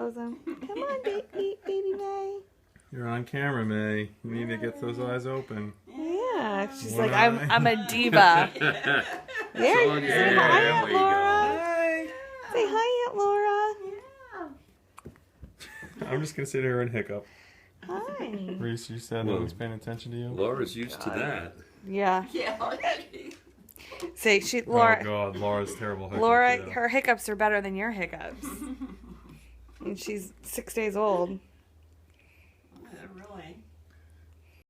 close them. Come on, baby May. You're on camera, May. You need to get those eyes open. Yeah, she's One like, eye. I'm a diva. There, So say hi, there Aunt we Laura. Hi. Say hi, Aunt Laura. I'm just gonna sit here and hiccup. Hi. Reese, you said no one's paying attention to you. Laura's used to that. Yeah. Yeah. Say Laura. Oh God, Laura's terrible hiccup. Laura, yeah. her hiccups are better than your hiccups. And she's 6 days old.